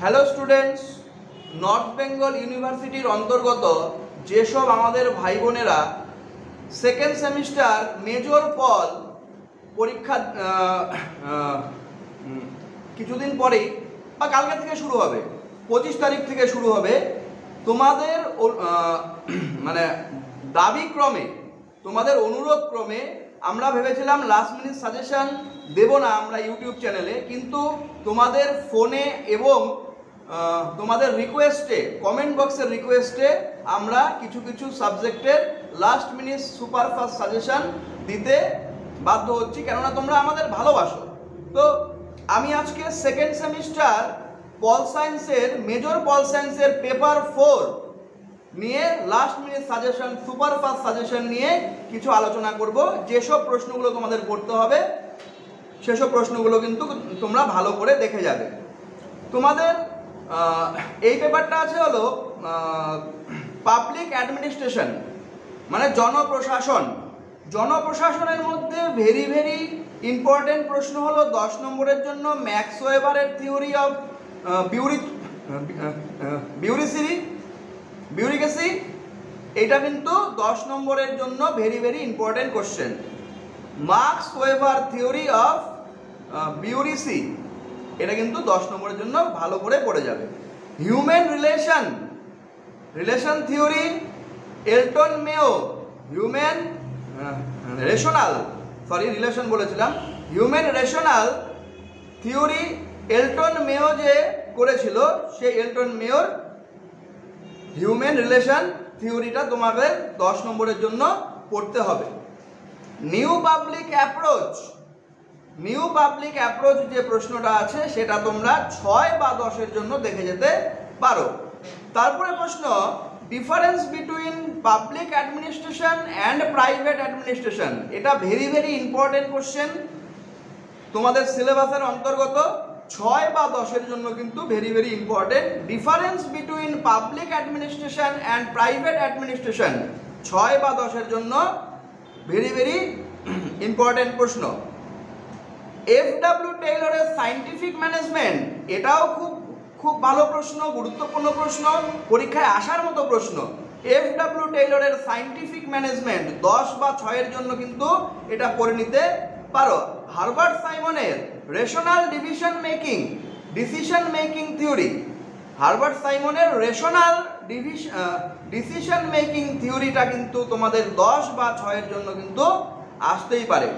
Hello students, north Bengal ইউনিভার্সিটির অন্তর্গত যেসব আমাদের ভাই বোনেরা সেকেন্ড সেমিস্টার মেজর পল পরীক্ষা কিছুদিন পরেই বা কালকে থেকে শুরু হবে, 25 তারিখ থেকে শুরু হবে, তোমাদের মানে দাবি ক্রমে, তোমাদের অনুরোধ ক্রমে আমরা ভেবেছিলাম লাস্ট মিনিট সাজেশন দেব না আমরা ইউটিউব চ্যানেলে, কিন্তু তোমাদের ফোনে এবং তোমাদের রিকোয়েস্টে, কমেন্ট বক্সের রিকোয়েস্টে আমরা কিছু কিছু সাবজেক্টের লাস্ট মিনিট সুপারফাস্ট সাজেশন দিতে বাধ্য হচ্ছি, কেননা তোমরা আমাদের ভালোবাসো। তো আমি আজকে সেকেন্ড সেমিস্টার পল সায়েন্সের মেজর পল সায়েন্সের পেপার 4 নিয়ে last minute suggestion, superfast suggestion নিয়ে কিছু আলোচনা করব। যেসব প্রশ্নগুলো তোমাদের পড়তে হবে সেসব প্রশ্নগুলো কিন্তু তোমরা ভালো করে দেখে যাবে। তোমাদের এই পেপারটা আছে হলো পাবলিক অ্যাডমিনিস্ট্রেশন, মানে জনপ্রশাসন। জনপ্রশাসনের মধ্যে ভেরি ভেরি ইম্পর্টেন্ট প্রশ্ন হলো 10 নম্বরের জন্য ম্যাক্স ওয়েবারের থিওরি অফ বিউরিকেসি। এটা কিন্তু 10 নম্বরের জন্য very very important question. Max Weber theory of bureaucracy, এটা কিন্তু 10 নম্বরের জন্য ভালো করে পড়ে যাবে। Human relation theory Elton Mayo, human relation বলেছিলাম, human rational theory Elton Mayo যে করেছিল, সেই এলটন মেওর হিউম্যান রিলেশন থিওরিটা তোমাদের 10 নম্বরের জন্য পড়তে হবে। নিউ পাবলিক অ্যাপ্রোচ যে প্রশ্নটা আছে সেটা তোমরা 6 বা 10-এর জন্য দেখে যেতে পারো। তারপরে প্রশ্ন difference between public administration and private administration. এটা ভেরি ভেরি ইম্পর্টেন্ট কোশ্চেন, তোমাদের সিলেবাসের অন্তর্গত 6 বা 10-এর জন্য কিন্তু very very important. Difference between public administration and private administration 6 বা 10-এর জন্য ভেরি ভেরি ইম্পর্টেন্ট প্রশ্ন। এফ.ডব্লিউ. টেইলরের সায়েন্টিফিক ম্যানেজমেন্ট, এটাও খুব ভালো প্রশ্ন, গুরুত্বপূর্ণ প্রশ্ন, পরীক্ষায় আসার মতো প্রশ্ন। এফ.ডব্লিউ. টেইলরের সায়েন্টিফিক ম্যানেজমেন্ট 10 বা 6-এর জন্য কিন্তু এটা পড়ে নিতে পারো। হার্বার্ট সাইমনের rational decision making theory, Herbert সাইমনের রেশনাল ডিসিশন মেকিং থিওরিটা কিন্তু তোমাদের 10 বা 6-এর জন্য কিন্তু আসতেই পারে।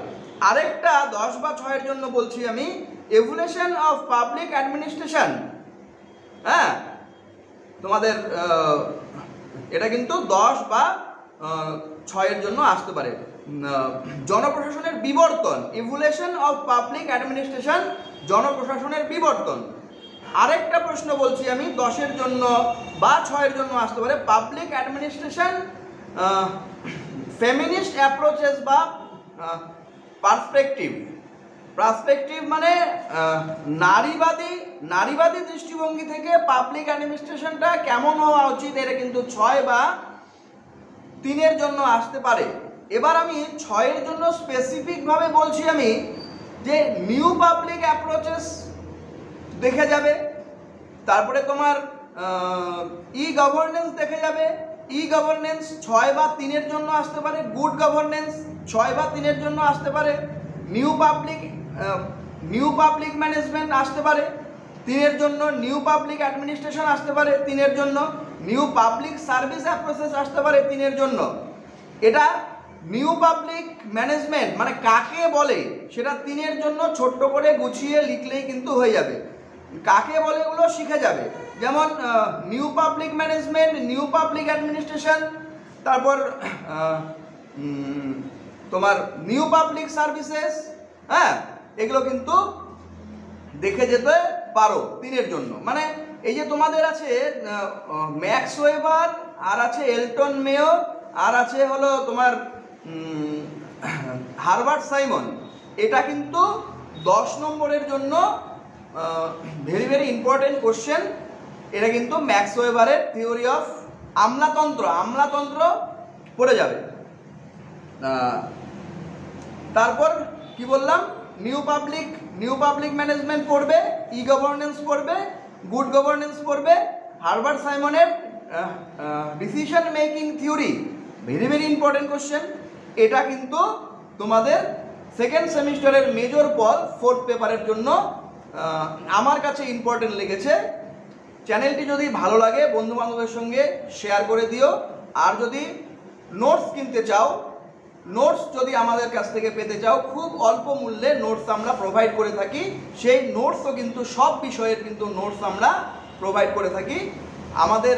আরেকটা 10 বা 6-এর জন্য বলছি আমি, এভলিউশন অফ পাবলিক অ্যাডমিনিস্ট্রেশন। হ্যাঁ, তোমাদের এটা কিন্তু 10 বা 6-এর জন্য আসতে পারে। জনপ্রশাসনের বিবর্তন, ইভলিউশন অফ পাবলিক অ্যাডমিনিস্ট্রেশন, জনপ্রশাসনের বিবর্তন। আরেকটা প্রশ্ন বলছি আমি 10-এর জন্য বা 6-এর জন্য আসতে পারে, পাবলিক অ্যাডমিনিস্ট্রেশন ফেমিনিস্ট অ্যাপ্রোচেস বা পার্সপেক্টিভ মানে নারীবাদী দৃষ্টিভঙ্গি থেকে পাবলিক অ্যাডমিনিস্ট্রেশনটা কেমন হওয়া উচিত, এটা কিন্তু 6 বা 3-এর জন্য আসতে পারে। এবার আমি 6-এর জন্য স্পেসিফিকভাবে বলছি আমি যে নিউ পাবলিক অ্যাপ্রোচেস দেখে যাবে, তারপরে তোমার ই গভর্নেন্স দেখে যাবে। ই গভর্নেন্স 6 বা 3-এর জন্য আসতে পারে। গুড গভর্নেন্স 6 বা 3-এর জন্য আসতে পারে। নিউ পাবলিক ম্যানেজমেন্ট আসতে পারে 3-এর জন্য। নিউ পাবলিক অ্যাডমিনিস্ট্রেশন আসতে পারে 3-এর জন্য। নিউ পাবলিক সার্ভিস অ্যাপ্রোচেস আসতে পারে 3-এর জন্য। এটা নিউ পাবলিক ম্যানেজমেন্ট মানে কাকে বলে সেটা 3-এর জন্য ছোট্ট করে গুছিয়ে লিখলেই কিন্তু হয়ে যাবে, কাকে বলে এগুলো শিখে যাবে। যেমন new public management, new public administration, তারপর তোমার নিউ পাবলিক সার্ভিসেস, হ্যাঁ, এগুলো কিন্তু দেখে যেতে পারো 3-এর জন্য। মানে এই যে তোমাদের আছে ম্যাক্স ওয়েবার, আর আছে এলটন মেও, আর আছে হলো তোমার হার্বার্ট সাইমন, এটা কিন্তু 10 নম্বরের জন্য ভেরি ভেরি ইম্পর্টেন্ট কোশ্চেন। এটা কিন্তু ম্যাক্স ওয়েবারের থিওরি অফ আমলাতন্ত্র পড়ে যাবে। তারপর কি বললাম, নিউ পাবলিক ম্যানেজমেন্ট পড়বে, ই গভর্নেন্স পড়বে, গুড গভর্নেন্স পড়বে, হার্বার্ট সাইমনের decision making theory, very very important question. এটা কিন্তু তোমাদের সেকেন্ড সেমিস্টারের মেজর পল ফোর্থ পেপারের জন্য আমার কাছে ইম্পর্টেন্ট লেগেছে। চ্যানেলটি যদি ভালো লাগে বন্ধু বান্ধবের সঙ্গে শেয়ার করে দিও। আর যদি নোটস কিনতে চাও, নোটস যদি আমাদের কাছ থেকে পেতে চাও, খুব অল্প মূল্যে নোটস আমরা প্রোভাইড করে থাকি। সেই নোটসও কিন্তু সব বিষয়ের কিন্তু নোটস আমরা প্রোভাইড করে থাকি। আমাদের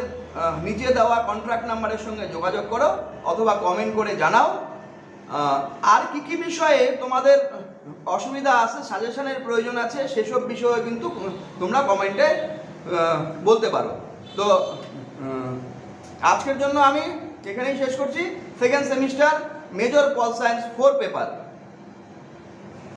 নিচে দেওয়া কন্ট্যাক্ট নাম্বারের সঙ্গে যোগাযোগ করো অথবা কমেন্ট করে জানাও। আর কি কি বিষয়ে তোমাদের অসুবিধা আছে, সাজেশনের প্রয়োজন আছে, সেসব বিষয়ে কিন্তু তোমরা কমেন্টে বলতে পারো। তো আজকের জন্য আমি এখানেই শেষ করছি। Second semester major pol science 4 paper.